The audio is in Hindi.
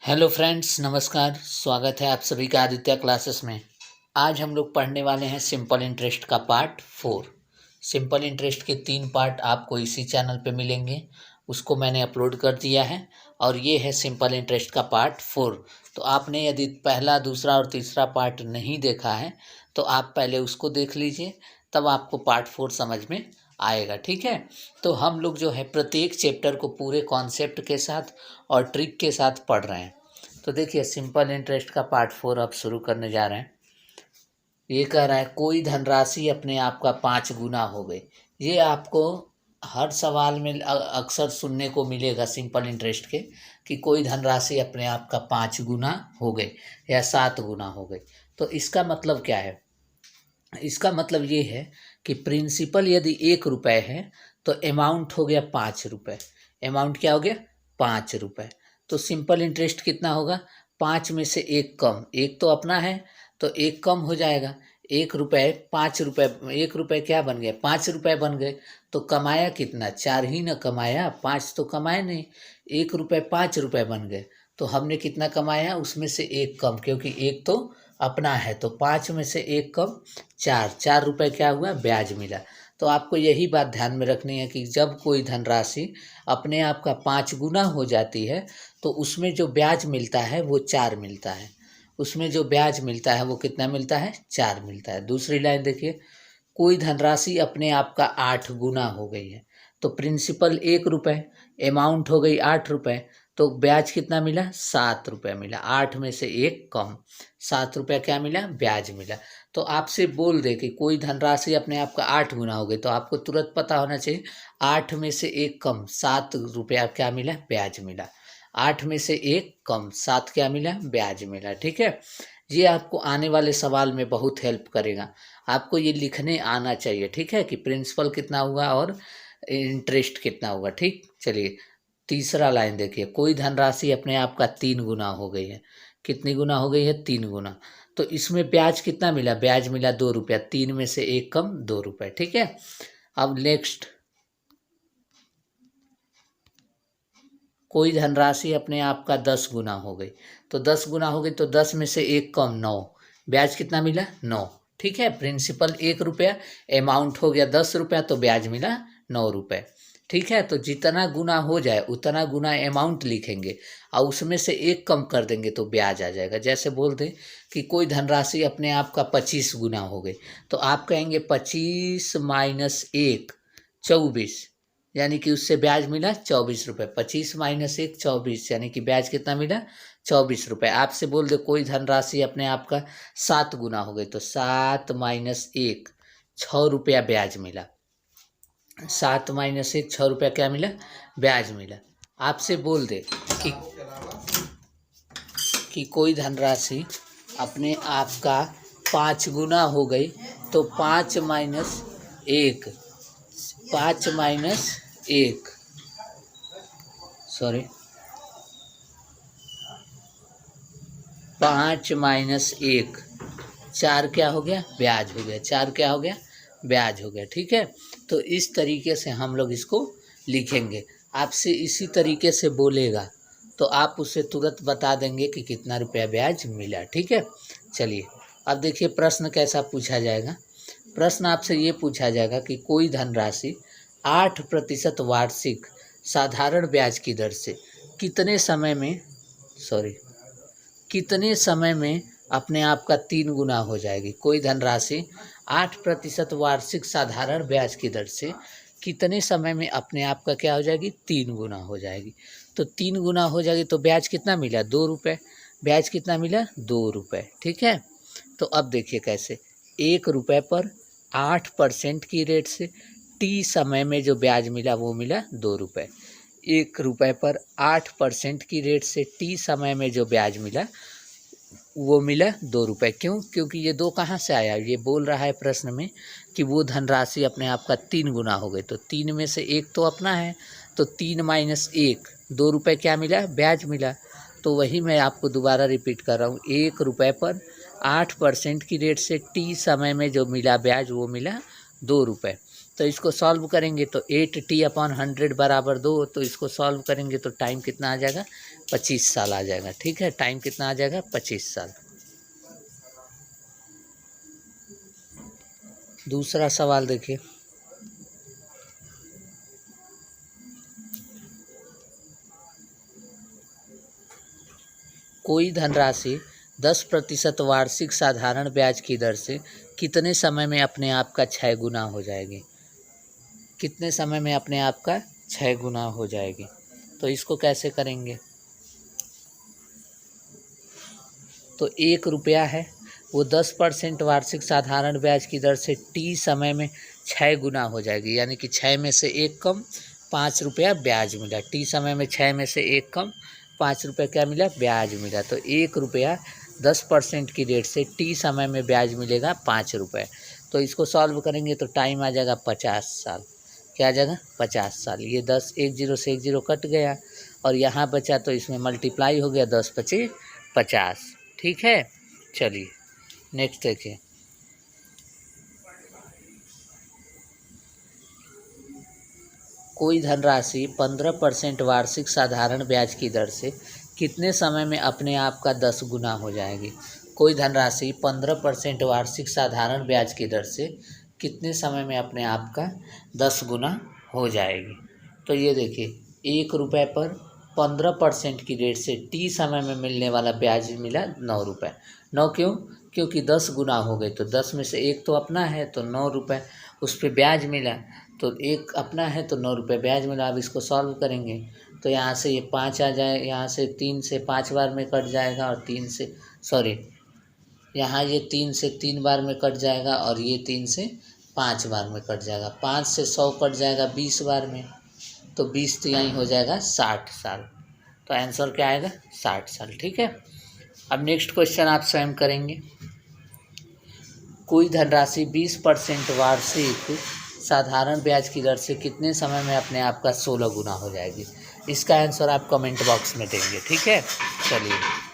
हेलो फ्रेंड्स, नमस्कार। स्वागत है आप सभी का आदित्य क्लासेस में। आज हम लोग पढ़ने वाले हैं सिंपल इंटरेस्ट का पार्ट 4। सिंपल इंटरेस्ट के 3 पार्ट आपको इसी चैनल पे मिलेंगे, उसको मैंने अपलोड कर दिया है। और ये है सिंपल इंटरेस्ट का पार्ट 4। तो आपने यदि पहला, दूसरा और तीसरा पार्ट नहीं देखा है तो आप पहले उसको देख लीजिए, तब आपको पार्ट 4 समझ में आएगा। ठीक है। तो हम लोग जो है प्रत्येक चैप्टर को पूरे कॉन्सेप्ट के साथ और ट्रिक के साथ पढ़ रहे हैं। तो देखिए, सिंपल इंटरेस्ट का पार्ट 4 अब शुरू करने जा रहे हैं। ये कह रहा है कोई धनराशि अपने आप का 5 गुना हो गई। ये आपको हर सवाल में अक्सर सुनने को मिलेगा सिंपल इंटरेस्ट के, कि कोई धनराशि अपने आप का 5 गुना हो गई या 7 गुना हो गई। तो इसका मतलब क्या है? इसका मतलब ये है कि प्रिंसिपल यदि 1 रुपये है तो अमाउंट हो गया 5 रुपये। अमाउंट क्या हो गया? 5 रुपये। तो सिंपल इंटरेस्ट कितना होगा? 5 में से 1 कम, 1 तो अपना है तो 1 कम हो जाएगा। 1 रुपये, 5 रुपये, 1 रुपये क्या बन गया? 5 रुपये बन गए। तो कमाया कितना? 4 ही न कमाया, 5 तो कमाए नहीं। 1 रुपये 5 रुपये बन गए तो हमने कितना कमाया? उसमें से 1 कम, क्योंकि 1 तो अपना है। तो 5 में से 1 कम 4, 4 रुपये क्या हुआ? ब्याज मिला। तो आपको यही बात ध्यान में रखनी है कि जब कोई धनराशि अपने आप का 5 गुना हो जाती है तो उसमें जो ब्याज मिलता है वो 4 मिलता है। उसमें जो ब्याज मिलता है वो कितना मिलता है? 4 मिलता है। दूसरी लाइन देखिए, कोई धनराशि अपने आप का 8 गुना हो गई है। तो प्रिंसिपल 1 रुपये, अमाउंट हो गई 8 रुपये, तो ब्याज कितना मिला? 7 रुपये मिला। 8 में से 1 कम, 7 रुपये क्या मिला? ब्याज मिला। तो आपसे बोल दे कि कोई धनराशि अपने आप का 8 गुना हो गई, तो आपको तुरंत पता होना चाहिए 8 में से 1 कम 7 रुपया क्या मिला? ब्याज मिला। 8 में से 1 कम 7 क्या मिला? ब्याज मिला। ठीक है। ये आपको आने वाले सवाल में बहुत हेल्प करेगा। आपको ये लिखने आना चाहिए। ठीक है, कि प्रिंसिपल कितना हुआ और इंटरेस्ट कितना हुआ। ठीक, चलिए तीसरा लाइन देखिए, कोई धनराशि अपने आप का 3 गुना हो गई है। कितनी गुना हो गई है? 3 गुना। तो इसमें ब्याज कितना मिला? ब्याज मिला 2 रुपया। 3 में से 1 कम 2 रुपये। ठीक है। अब नेक्स्ट, कोई धनराशि अपने आप का 10 गुना हो गई। तो 10 गुना हो गई तो 10 में से 1 कम 9, ब्याज कितना मिला? 9। ठीक है। प्रिंसिपल 1 रुपया, अमाउंट हो गया 10 रुपया, तो ब्याज मिला 9 रुपये। ठीक है। तो जितना गुना हो जाए उतना गुना अमाउंट लिखेंगे और उसमें से 1 कम कर देंगे तो ब्याज आ जाएगा। जैसे बोल दें कि कोई धनराशि अपने आप का 25 गुना हो गई, तो आप कहेंगे 25 माइनस 1 24, यानी कि उससे ब्याज मिला 24 रुपये। 25 माइनस 1 24, यानी कि ब्याज कितना मिला? 24 रुपये। आपसे बोल दे कोई धनराशि अपने आप का 7 गुना हो गई, तो 7 माइनस 1 6 रुपया ब्याज मिला। 7 माइनस 1 6 रुपया क्या मिला? ब्याज मिला। आपसे बोल दे कि कोई धनराशि अपने आप का 5 गुना हो गई, तो 5 माइनस 1, 5 माइनस 1 सॉरी 5 माइनस 1 4 क्या हो गया? ब्याज हो गया। 4 क्या हो गया? ब्याज हो गया। ठीक है। तो इस तरीके से हम लोग इसको लिखेंगे। आपसे इसी तरीके से बोलेगा तो आप उसे तुरंत बता देंगे कि कितना रुपया ब्याज मिला। ठीक है। चलिए अब देखिए प्रश्न कैसा पूछा जाएगा। प्रश्न आपसे ये पूछा जाएगा कि कोई धनराशि 8% वार्षिक साधारण ब्याज की दर से कितने समय में कितने समय में अपने आप का 3 गुना हो जाएगी। कोई धनराशि 8% वार्षिक साधारण ब्याज की दर से कितने समय में अपने आप का क्या हो जाएगी? 3 गुना हो जाएगी। तो 3 गुना हो जाएगी तो ब्याज कितना मिला? 2 रुपये। ब्याज कितना मिला? 2 रुपये। ठीक है। तो अब देखिए कैसे, 1 रुपये पर 8% की रेट से टी समय में जो ब्याज मिला वो मिला 2 रुपये। 1 रुपये पर 8% की रेट से टी समय में जो ब्याज मिला वो मिला 2 रुपये। क्यों? क्योंकि ये 2 कहाँ से आया? ये बोल रहा है प्रश्न में कि वो धनराशि अपने आप का 3 गुना हो गई, तो 3 में से 1 तो अपना है, तो 3 माइनस 1 2 रुपये क्या मिला? ब्याज मिला। तो वही मैं आपको दोबारा रिपीट कर रहा हूँ, 1 रुपये पर 8% की रेट से टी समय में जो मिला ब्याज वो मिला 2 रुपये। तो इसको सॉल्व करेंगे तो 8t/100 बराबर 2, तो इसको सॉल्व करेंगे तो टाइम कितना आ जाएगा, 25 साल आ जाएगा। ठीक है, टाइम कितना आ जाएगा, 25 साल। दूसरा सवाल देखिए, कोई धनराशि 10% वार्षिक साधारण ब्याज की दर से कितने समय में अपने आप का 6 गुना हो जाएगी। कितने समय में अपने आप का 6 गुना हो जाएगी। तो इसको कैसे करेंगे, तो 1 रुपया है, वो 10% वार्षिक साधारण ब्याज की दर से टी समय में 6 गुना हो जाएगी, यानी कि 6 में से 1 कम 5 रुपया ब्याज मिला। टी समय में 6 में से 1 कम 5 रुपये क्या मिला, ब्याज मिला। तो 1 रुपया 10% की रेट से टी समय में ब्याज मिलेगा 5 रुपये। तो इसको सॉल्व करेंगे तो टाइम आ जाएगा 50 साल। क्या आ जाएगा, 50 साल। ये 10 एक जीरो से एक जीरो कट गया और यहाँ बचा तो इसमें मल्टीप्लाई हो गया, 10 पचे 50। ठीक है, चलिए नेक्स्ट देखिए, कोई धनराशि 15% वार्षिक साधारण ब्याज की दर से कितने समय में अपने आप का 10 गुना हो जाएगी। कोई धनराशि 15% वार्षिक साधारण ब्याज की दर से कितने समय में अपने आप का 10 गुना हो जाएगी। तो ये देखिए, 1 रुपये पर 15% की रेट से टी समय में मिलने वाला ब्याज मिला 9 रुपये। 9 क्यों, क्योंकि 10 गुना हो गए, तो 10 में से 1 तो अपना है तो 9 रुपये उस पर ब्याज मिला, तो 1 अपना है तो 9 रुपये ब्याज मिला। अब इसको सॉल्व करेंगे तो यहाँ से ये 5 आ जाए, यहाँ से 3 से 5 बार में कट जाएगा और 3 से यहाँ ये 3 से 3 बार में कट जाएगा और ये 3 से 5 बार में कट जाएगा। 5 से 100 कट जाएगा 20 बार में, तो 20 तो यहीं हो जाएगा 60 साल। तो आंसर क्या आएगा, 60 साल। ठीक है, अब नेक्स्ट क्वेश्चन आप स्वयं करेंगे। कोई धनराशि 20% वार्षिक साधारण ब्याज की दर से कितने समय में अपने आप का 16 गुना हो जाएगी। इसका आंसर आप कमेंट बॉक्स में देंगे। ठीक है, चलिए।